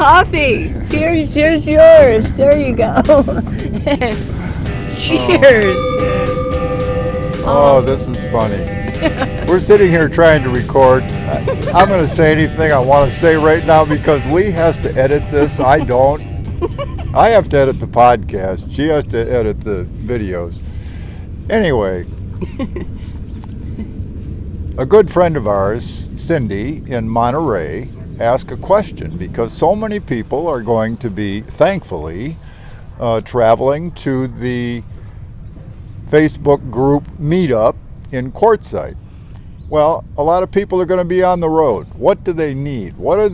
coffee. Here's yours. There you go. Cheers. Oh, this is funny. We're sitting here trying to record. I'm going to say anything I want to say right now because Lee has to edit this. I don't. I have to edit the podcast. She has to edit the videos. Anyway, a good friend of ours, Cindy, in Monterey, asked a question because so many people are going to be, thankfully, traveling to the Facebook group meetup in Quartzsite. Well, a lot of people are going to be on the road. What do they need? What are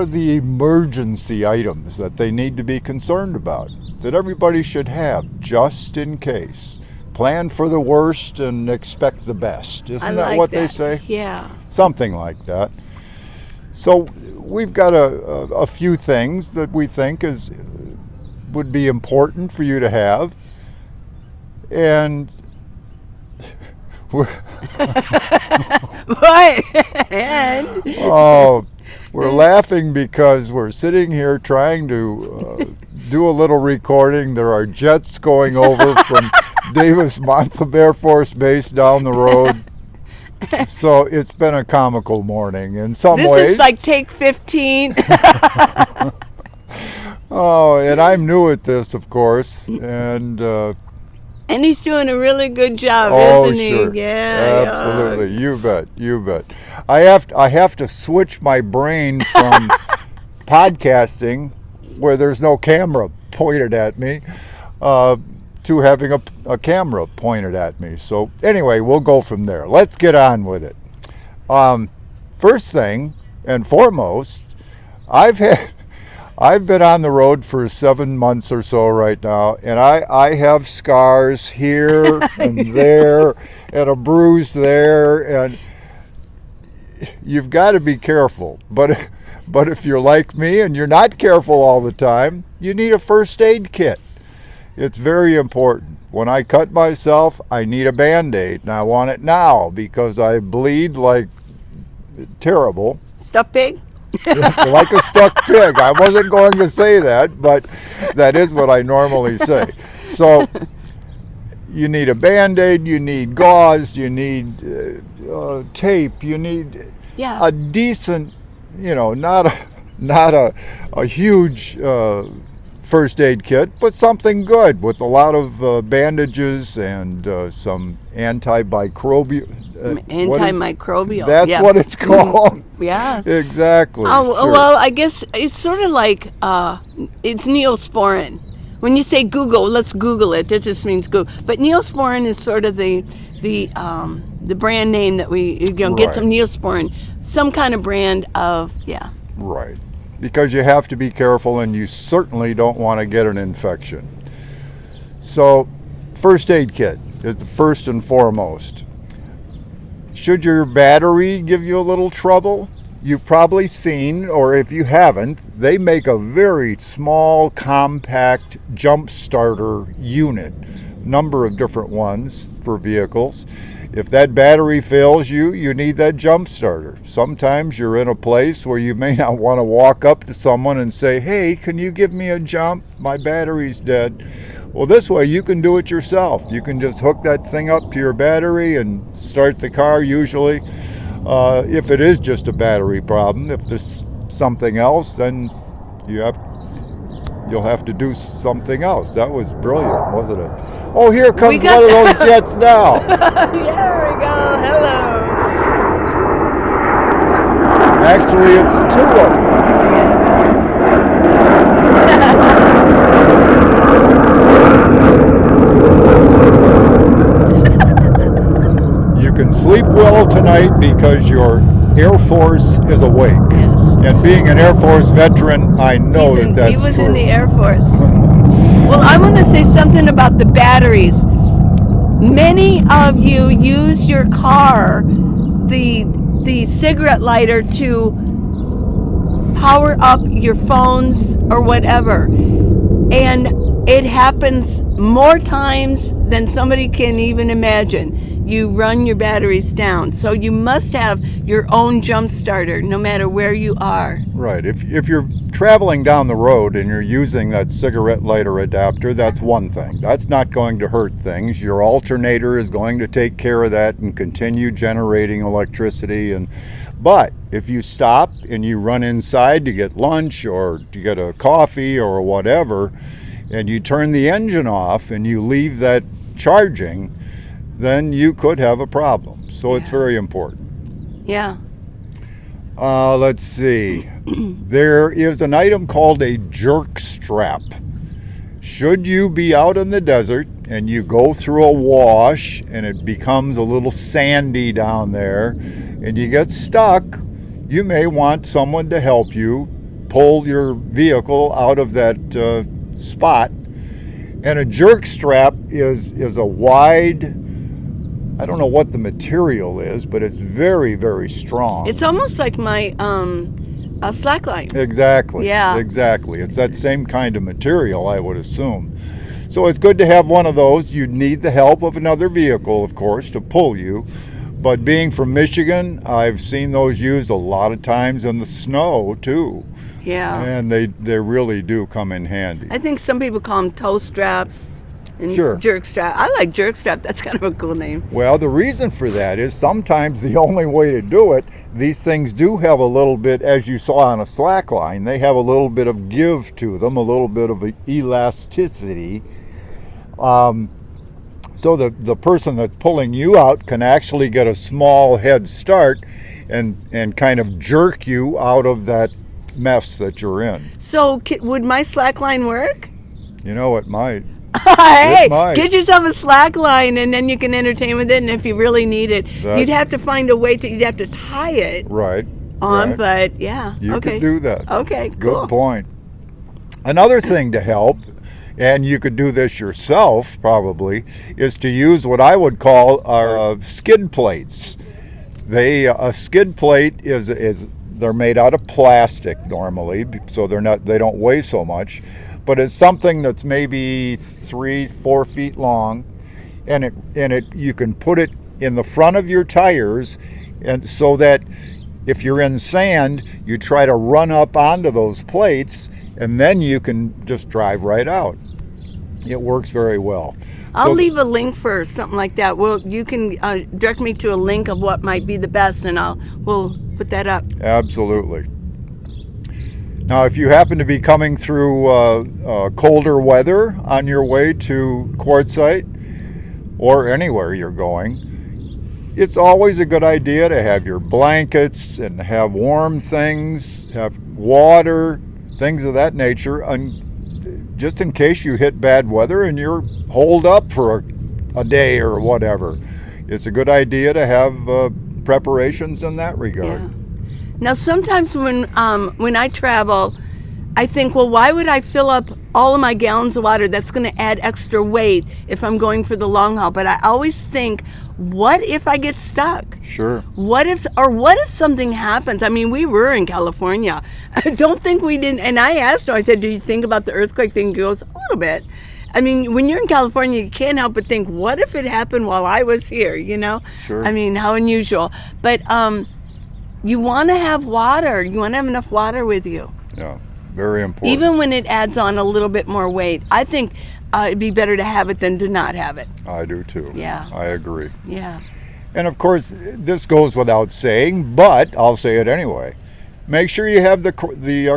the emergency items that they need to be concerned about that everybody should have just in case? Plan for the worst and expect the best. Isn't that what they say? Yeah. Something like that. So we've got a few things that we think would be important for you to have. And what? And? Oh, we're laughing because we're sitting here trying to do a little recording. There are jets going over from Davis-Monthan Air Force Base down the road. So it's been a comical morning in some ways. This is like take 15. Oh, and I'm new at this, of course, and he's doing a really good job, isn't he? Sure. Yeah, absolutely. Yeah. You bet. I have to switch my brain from podcasting, where there's no camera pointed at me, to having a camera pointed at me. So anyway, we'll go from there. Let's get on with it. First thing and foremost, I've been on the road for 7 months or so right now, and I have scars here and there and a bruise there, and you've got to be careful. But if you're like me and you're not careful all the time, you need a first aid kit. It's very important. When I cut myself, I need a Band-Aid, and I want it now because I bleed like terrible. Stuck pig? Like a stuck pig. I wasn't going to say that, but that is what I normally say. So you need a Band-Aid, you need gauze, you need tape, you need a decent, not a huge first aid kit, but something good with a lot of bandages and some antimicrobial. That's what it's called. Yes. Exactly. Oh, sure. Well, I guess it's sort of like it's Neosporin. When you say Google, let's Google it. It just means Google. But Neosporin is sort of the brand name that we get some Neosporin, some kind of brand of Right. Because you have to be careful, and you certainly don't want to get an infection. So, first aid kit is the first and foremost. Should your battery give you a little trouble, you've probably seen, or if you haven't, they make a very small, compact jump starter unit. Number of different ones for vehicles. If that battery fails you need that jump starter. Sometimes you're in a place where you may not want to walk up to someone and say, hey, can you give me a jump? My battery's dead. Well, this way you can do it yourself. You can just hook that thing up to your battery and start the car usually. If it is just a battery problem, if there's something else, then you'll have to do something else. That was brilliant, wasn't it? Oh, here comes one of those jets now. There we go. Hello. Actually, it's two of them. You can sleep well tonight because your Air Force is awake. Yes. And being an Air Force veteran, I know that's true. He was in the Air Force. Well, I want to say something about the batteries. Many of you use your car, the cigarette lighter, to power up your phones or whatever. And it happens more times than somebody can even imagine. you run your batteries down. So you must have your own jump starter no matter where you are. Right. If you're traveling down the road and you're using that cigarette lighter adapter, that's one thing. That's not going to hurt things. Your alternator is going to take care of that and continue generating electricity. But if you stop and you run inside to get lunch or to get a coffee or whatever, and you turn the engine off and you leave that charging, then you could have a problem. So it's very important. Yeah. Let's see. There is an item called a jerk strap. Should you be out in the desert and you go through a wash and it becomes a little sandy down there and you get stuck, you may want someone to help you pull your vehicle out of that spot. And a jerk strap is a wide, I don't know what the material is, but it's very, very strong. It's almost like my slackline. Exactly. Yeah. Exactly. It's that same kind of material, I would assume. So it's good to have one of those. You need the help of another vehicle, of course, to pull you. But being from Michigan, I've seen those used a lot of times in the snow, too. Yeah. And they really do come in handy. I think some people call them toe straps and Sure. jerk strap. I like jerk strap. That's kind of a cool name. Well, the reason for that is sometimes the only way to do it, these things do have a little bit, as you saw on a slack line, they have a little bit of give to them, a little bit of elasticity. So the person that's pulling you out can actually get a small head start and kind of jerk you out of that mess that you're in. So would my slack line work? You know, it might. Hey, It might. get yourself a slack line and then you can entertain with it. And if you really need it, you'd have to find a way you'd have to tie it Right. on. Right. But yeah, You okay. could do that. Okay, cool. Good point. Another thing to help, and you could do this yourself probably, is to use what I would call our skid plates. A skid plate is they're made out of plastic normally, so they don't weigh so much, but it's something that's maybe 3-4 feet long, and you can put it in the front of your tires, and so that if you're in sand, you try to run up onto those plates, and then you can just drive right out. It works very well. I'll leave a link for something like that. Well, you can direct me to a link of what might be the best, and we'll put that up. Absolutely. Now, if you happen to be coming through colder weather on your way to Quartzsite or anywhere you're going, it's always a good idea to have your blankets and have warm things, have water, things of that nature, and just in case you hit bad weather and you're holed up for a day or whatever. It's a good idea to have preparations in that regard. Yeah. Now, sometimes when I travel, I think, well, why would I fill up all of my gallons of water? That's going to add extra weight if I'm going for the long haul. But I always think, what if I get stuck? Sure. What if something happens? I mean, we were in California. I don't think we didn't. And I asked her, I said, do you think about the earthquake thing? He goes, a little bit. I mean, when you're in California, you can't help but think, what if it happened while I was here, you know? Sure. I mean, how unusual. But you want to have water. You want to have enough water with you. Yeah, very important. Even when it adds on a little bit more weight. I think it'd be better to have it than to not have it. I do too. Yeah. I agree. Yeah. And of course, this goes without saying, but I'll say it anyway. Make sure you have the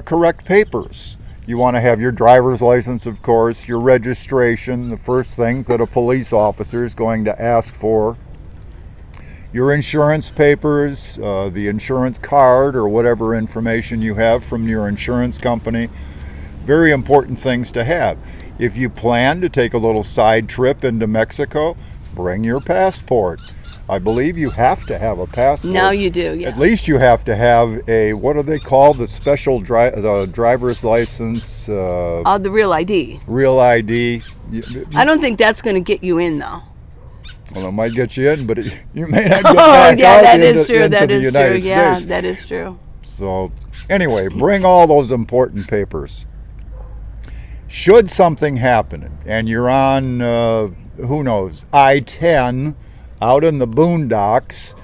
correct papers. You want to have your driver's license, of course, your registration, the first things that a police officer is going to ask for. Your insurance papers, the insurance card, or whatever information you have from your insurance company. Very important things to have. If you plan to take a little side trip into Mexico, bring your passport. I believe you have to have a passport. Now you do, yeah. At least you have to have a, what do they call the special driver's license? The real ID. Real ID. I don't think that's going to get you in, though. Well, it might get you in, but you may not get Oh, back yeah, out that into, is true. into That the is true. United Yeah, States. that is true. So, anyway, bring all those important papers. Should something happen and you're on, who knows, I-10 out in the boondocks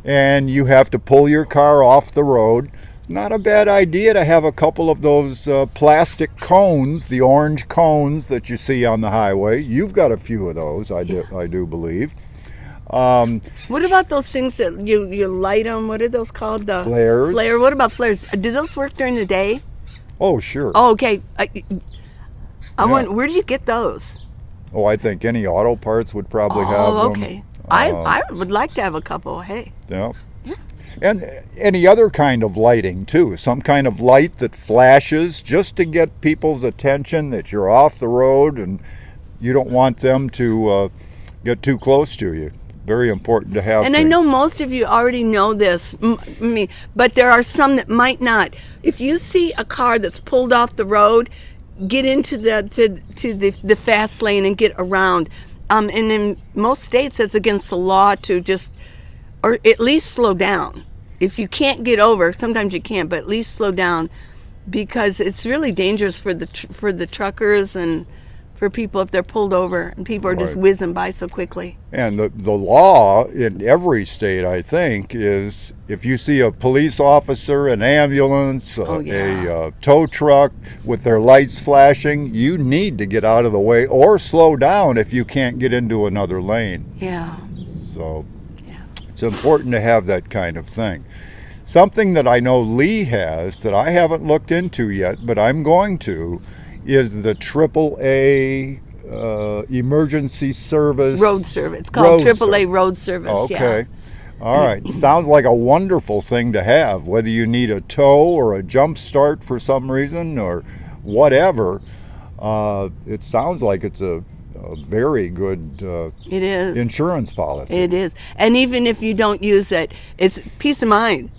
and you have to pull your car off the road, not a bad idea to have a couple of those plastic cones, the orange cones that you see on the highway. You've got a few of those, I do believe. What about those things that you light them? What are those called? The flares. Flare. What about flares? Do those work during the day? Oh, sure. Oh, okay. I want. Where do you get those? Oh, I think any auto parts would probably have them. Oh, okay. I would like to have a couple. Hey. Yeah. And any other kind of lighting too. Some kind of light that flashes just to get people's attention that you're off the road and you don't want them to get too close to you. Very important to have. And I know most of you already know this, but there are some that might not. If you see a car that's pulled off the road, get into the fast lane and get around. And in most states, it's against the law to just, or at least slow down. If you can't get over, sometimes you can't, but at least slow down, because it's really dangerous for the truckers and for people if they're pulled over and people are just whizzing by so quickly. And the law in every state, I think, is if you see a police officer, an ambulance, a tow truck with their lights flashing, you need to get out of the way or slow down if you can't get into another lane. Yeah. So it's important to have that kind of thing. Something that I know Lee has that I haven't looked into yet, but I'm going to, is the AAA emergency service. Road service. It's called AAA Road Service. Okay. All right. Sounds like a wonderful thing to have, whether you need a tow or a jump start for some reason or whatever. It sounds like it's a very good it is. Insurance policy. It is. And even if you don't use it, it's peace of mind.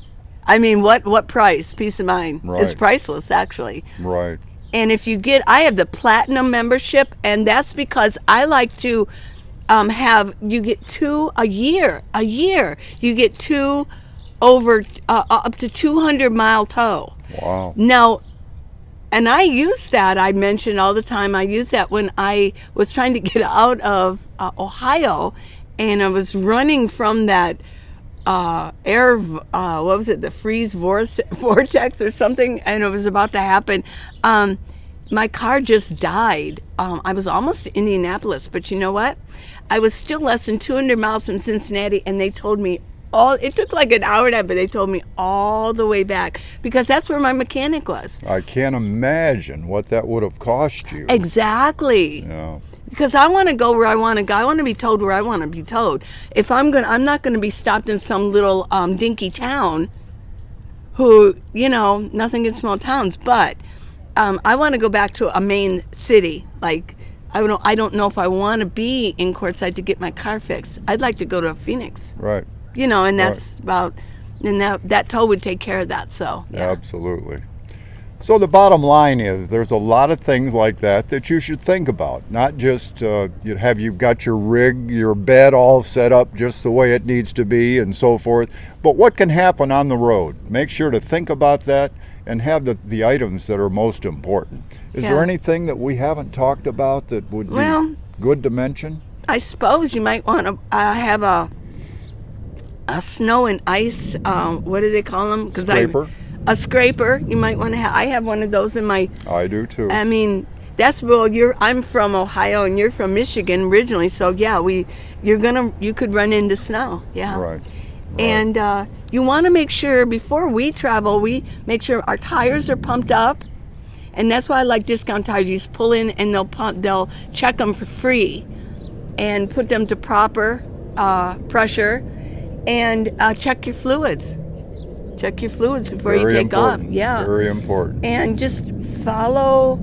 I mean, what price? Peace of mind. Right. It's priceless, actually. Right. And if you get, I have the platinum membership, and that's because I like to you get 2 a year. You get 2 over up to 200-mile tow. Wow. Now, and I use that, I mention all the time, I use that when I was trying to get out of Ohio, and I was running from that what was it, the freeze vortex or something, and it was about to happen. My car just died. I was almost to Indianapolis, but you know what? I was still less than 200 miles from Cincinnati, and they told me it took like an hour and a half, but they told me all the way back, because that's where my mechanic was. I can't imagine what that would have cost you. Exactly. Yeah. Because I want to go where I want to go. I want to be towed where I want to be towed. If I'm not going to be stopped in some little dinky town. Nothing in small towns, but I want to go back to a main city. Like I don't know if I want to be in Quartzsite to get my car fixed. I'd like to go to Phoenix. Right. And that's about, and that tow would take care of that. So yeah. Absolutely. So the bottom line is there's a lot of things like that you should think about. Not just you've got your rig, your bed all set up just the way it needs to be and so forth, but what can happen on the road. Make sure to think about that and have the items that are most important. Is there anything that we haven't talked about that would be good to mention? I suppose you might want to have a snow and ice, what do they call them? Scraper. A scraper. You might want to have. I have one of those in my. I do too. I mean, I'm from Ohio and you're from Michigan originally, so yeah, you could run into snow. Yeah. Right. And you want to make sure before we travel, we make sure our tires are pumped up, and that's why I like Discount Tires. You just pull in and they'll check them for free, and put them to proper pressure, and check your fluids. Check your fluids before you take off. Yeah. Very important. And just follow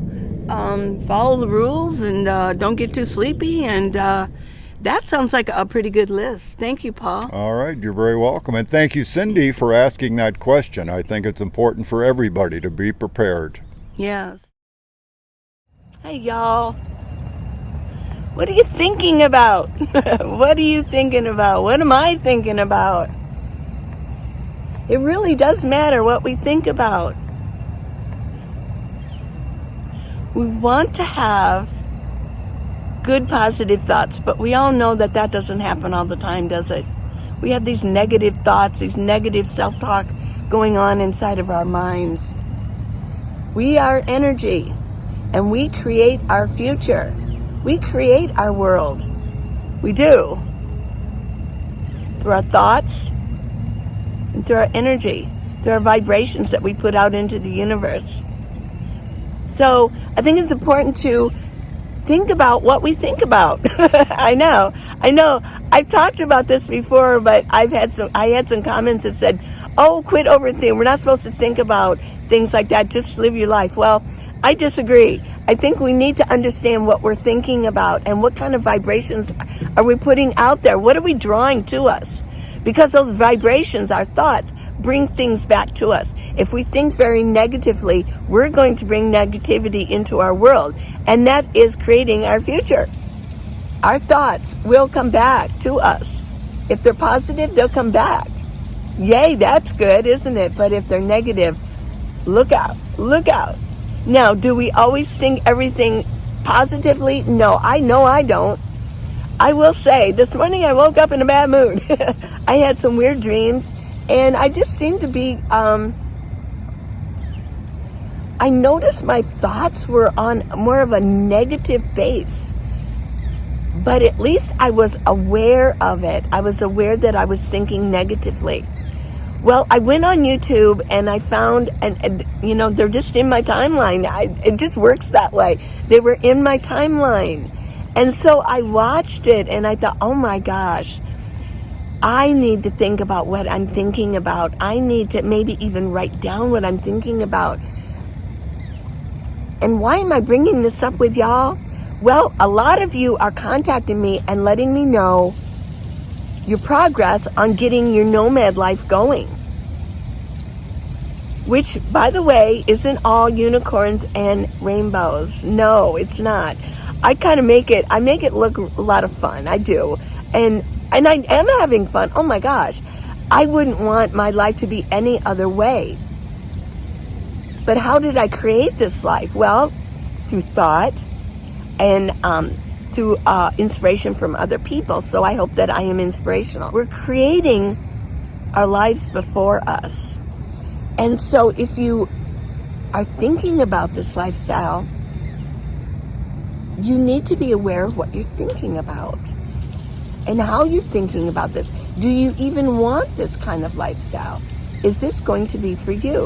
the rules, and don't get too sleepy. And that sounds like a pretty good list. Thank you, Paul. All right. You're very welcome. And thank you, Cindy, for asking that question. I think it's important for everybody to be prepared. Yes. Hey, y'all. What are you thinking about? What are you thinking about? What am I thinking about? It really does matter what we think about. We want to have good positive thoughts, but we all know that that doesn't happen all the time, does it? We have these negative thoughts, these negative self-talk going on inside of our minds. We are energy, and we create our future. We create our world. We do. Through our thoughts and through our energy, through our vibrations that we put out into the universe. So I think it's important to think about what we think about. I know. I've talked about this before, but I had some comments that said, "Oh, quit overthinking. We're not supposed to think about things like that. Just live your life." Well, I disagree. I think we need to understand what we're thinking about and what kind of vibrations are we putting out there. What are we drawing to us? Because those vibrations, our thoughts, bring things back to us. If we think very negatively, we're going to bring negativity into our world, and that is creating our future. Our thoughts will come back to us. If they're positive, they'll come back. Yay, that's good, isn't it? But if they're negative, look out, look out. Now, do we always think everything positively? No, I know I don't. I will say, this morning I woke up in a bad mood. I had some weird dreams, and I just seemed to be, I noticed my thoughts were on more of a negative base. But at least I was aware of it. I was aware that I was thinking negatively. Well, I went on YouTube and I found, and you know, they're just in my timeline. It just works that way. They were in my timeline. And so I watched it and I thought, oh my gosh, I need to think about what I'm thinking about. I need to maybe even write down what I'm thinking about. And why am I bringing this up with y'all? Well, a lot of you are contacting me and letting me know your progress on getting your nomad life going. Which, by the way, isn't all unicorns and rainbows. No, it's not. I kind of make it look a lot of fun. I do. And I am having fun. Oh my gosh. I wouldn't want my life to be any other way. But how did I create this life? Well, through thought and through inspiration from other people. So I hope that I am inspirational. We're creating our lives before us. And so if you are thinking about this lifestyle, you need to be aware of what you're thinking about and how you're thinking about this. Do you even want this kind of lifestyle? Is this going to be for you?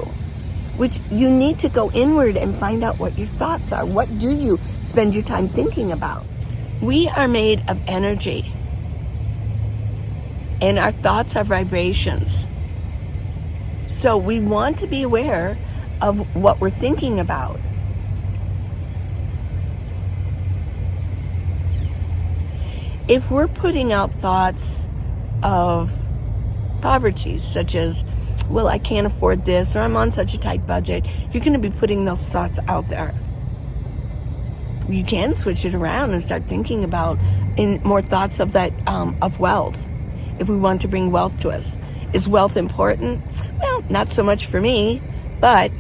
Which you need to go inward and find out what your thoughts are. What do you spend your time thinking about? We are made of energy, and our thoughts are vibrations. So we want to be aware of what we're thinking about. If we're putting out thoughts of poverty, such as, well, I can't afford this, or I'm on such a tight budget, you're going to be putting those thoughts out there. You can switch it around and start thinking about more thoughts of that, of wealth, if we want to bring wealth to us. Is wealth important? Well, not so much for me, but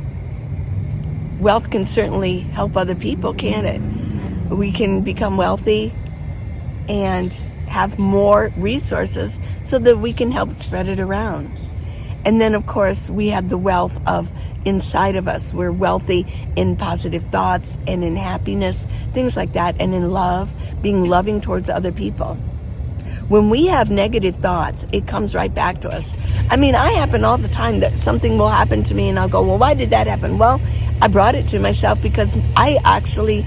wealth can certainly help other people, can't it? We can become wealthy and have more resources so that we can help spread it around. And then, of course, we have the wealth of inside of us. We're wealthy in positive thoughts and in happiness, things like that, and in love, being loving towards other people. When we have negative thoughts, it comes right back to us. I mean, I happen all the time that something will happen to me and I'll go, well, why did that happen? Well, I brought it to myself because I actually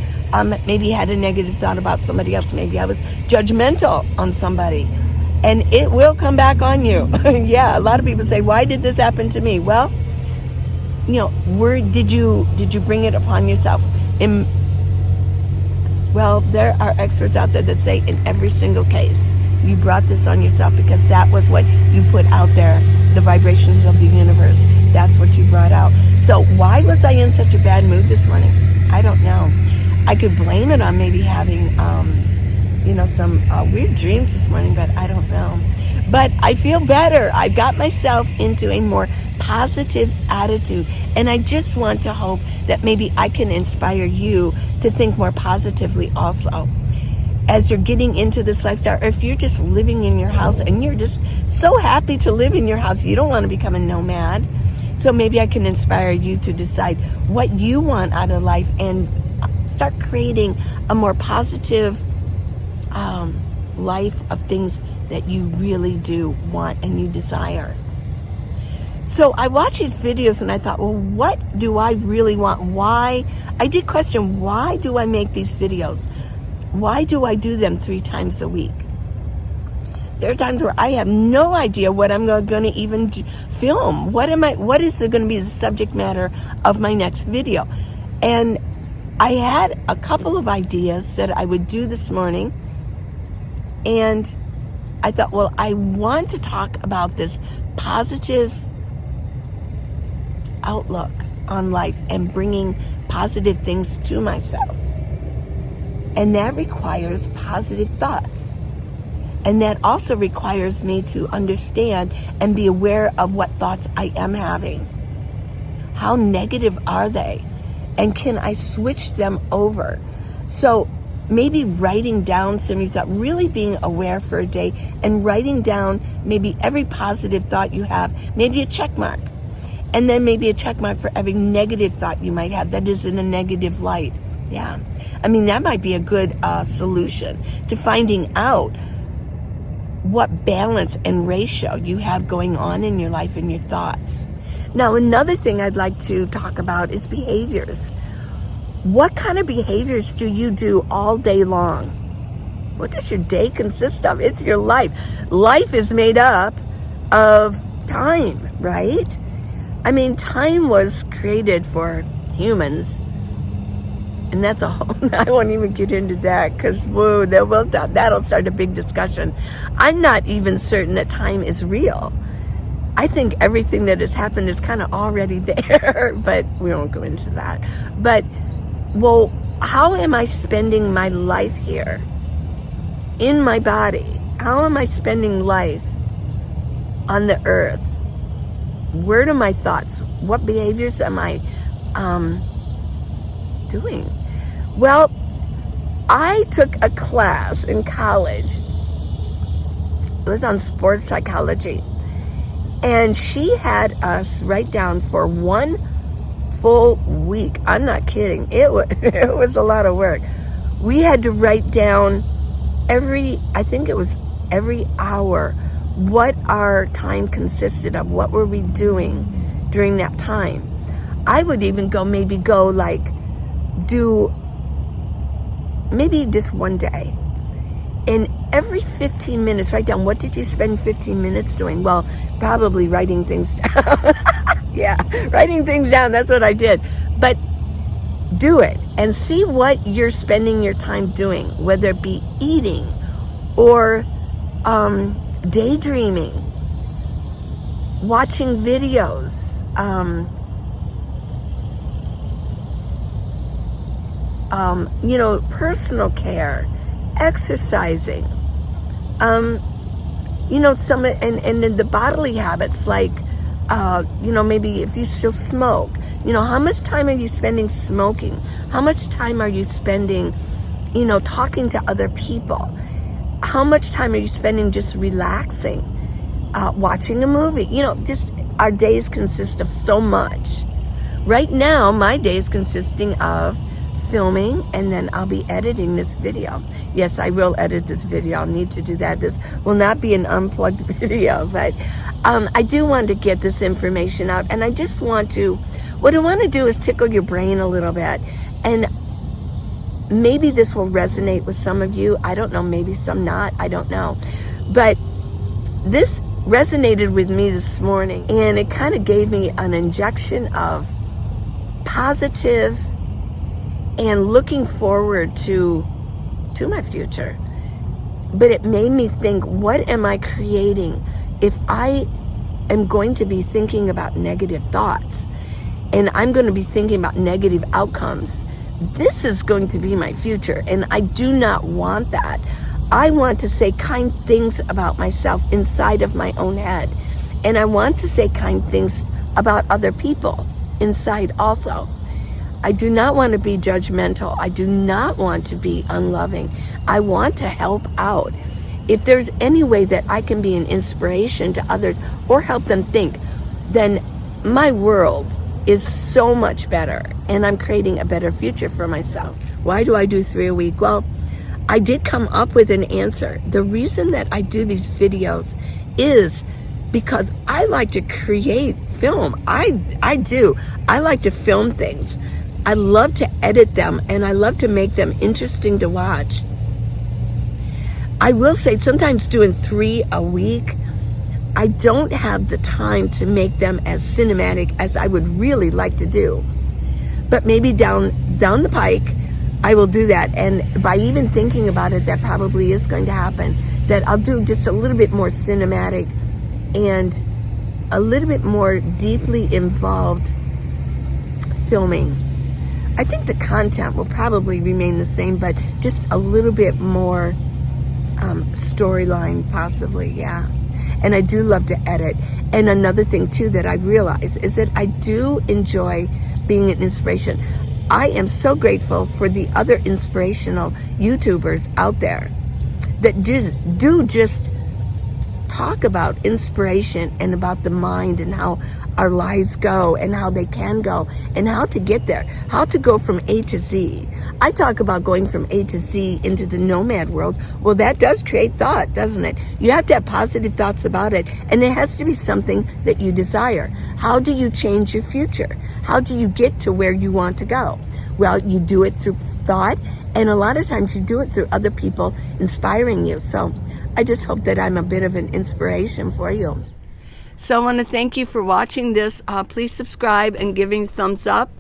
maybe had a negative thought about somebody else. Maybe I was judgmental on somebody. And it will come back on you. Yeah, a lot of people say, why did this happen to me? Well, you know, did you bring it upon yourself? Well, there are experts out there that say in every single case, you brought this on yourself because that was what you put out there, the vibrations of the universe. That's what you brought out. So why was I in such a bad mood this morning? I don't know. I could blame it on maybe having, some weird dreams this morning, but I don't know. But I feel better. I got myself into a more positive attitude, and I just want to hope that maybe I can inspire you to think more positively also. as you're getting into this lifestyle, or if you're just living in your house and you're just so happy to live in your house, you don't want to become a nomad. So maybe I can inspire you to decide what you want out of life and start creating a more positive life of things that you really do want and you desire. So I watched these videos and I thought, well, what do I really want? Why? I did question, why do I make these videos? Why do I do them 3 times a week? There are times where I have no idea what I'm going to even film. What is going to be the subject matter of my next video? And I had a couple of ideas that I would do this morning. And I thought, well, I want to talk about this positive outlook on life and bringing positive things to myself. And that requires positive thoughts. And that also requires me to understand and be aware of what thoughts I am having. How negative are they? And can I switch them over? So maybe writing down some of your thoughts, really being aware for a day and writing down maybe every positive thought you have, maybe a check mark. And then maybe a check mark for every negative thought you might have that is in a negative light. Yeah. I mean, that might be a good solution to finding out what balance and ratio you have going on in your life and your thoughts. Now, another thing I'd like to talk about is behaviors. What kind of behaviors do you do all day long? What does your day consist of? It's your life. Life is made up of time, right? I mean, time was created for humans. And that's a whole, I won't even get into that because, whoa, that'll start a big discussion. I'm not even certain that time is real. I think everything that has happened is kind of already there, but we won't go into that. But, well, how am I spending my life here? In my body? How am I spending life on the earth? Where are my thoughts? What behaviors am I doing? Well, I took a class in college. It was on sports psychology. And she had us write down for 1 full week. I'm not kidding. It was a lot of work. We had to write down every hour what our time consisted of. What were we doing during that time? I would even do maybe just one day. And every 15 minutes, write down, what did you spend 15 minutes doing? Well, probably writing things down. Yeah, writing things down, that's what I did. But do it and see what you're spending your time doing, whether it be eating or daydreaming, watching videos, personal care, exercising, some, and then the bodily habits, like, maybe if you still smoke, how much time are you spending smoking? How much time are you spending, talking to other people? How much time are you spending just relaxing, watching a movie? Just our days consist of so much. Right now, my day is consisting of filming, and then I'll be editing this video. Yes, I will edit this video. I'll need to do that. This will not be an unplugged video, but I do want to get this information out, and what I want to do is tickle your brain a little bit, and maybe this will resonate with some of you. I don't know, maybe some not. I don't know. But this resonated with me this morning, and it kind of gave me an injection of positive and looking forward to my future. But it made me think, what am I creating if I am going to be thinking about negative thoughts and I'm going to be thinking about negative outcomes? This is going to be my future, and I do not want that. I want to say kind things about myself inside of my own head, and I want to say kind things about other people inside also. I do not want to be judgmental. I do not want to be unloving. I want to help out. If there's any way that I can be an inspiration to others or help them think, then my world is so much better, and I'm creating a better future for myself. Why do I do 3 a week? Well, I did come up with an answer. The reason that I do these videos is because I like to create film. I do. I like to film things. I love to edit them, and I love to make them interesting to watch. I will say sometimes doing 3 a week, I don't have the time to make them as cinematic as I would really like to do. But maybe down the pike, I will do that. And by even thinking about it, that probably is going to happen. That I'll do just a little bit more cinematic and a little bit more deeply involved filming. I think the content will probably remain the same, but just a little bit more storyline possibly, yeah. And I do love to edit. And another thing too that I realize is that I do enjoy being an inspiration. I am so grateful for the other inspirational YouTubers out there that just talk about inspiration and about the mind and how our lives go and how they can go and how to get there, how to go from A to Z. I talk about going from A to Z into the nomad world. Well, that does create thought, doesn't it? You have to have positive thoughts about it, and it has to be something that you desire. How do you change your future? How do you get to where you want to go? Well, you do it through thought, and a lot of times you do it through other people inspiring you. So I just hope that I'm a bit of an inspiration for you. So I want to thank you for watching this. Please subscribe and giving a thumbs up.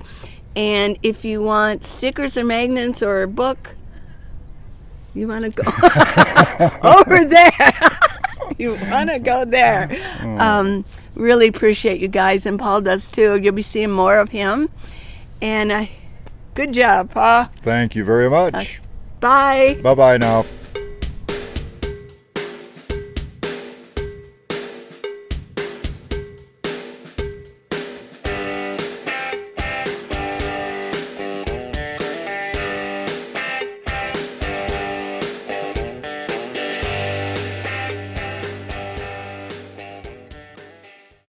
And if you want stickers or magnets or a book, you want to go over there. You want to go there. Really appreciate you guys, and Paul does too. You'll be seeing more of him. And good job, Paul. Thank you very much. Bye. Bye-bye now.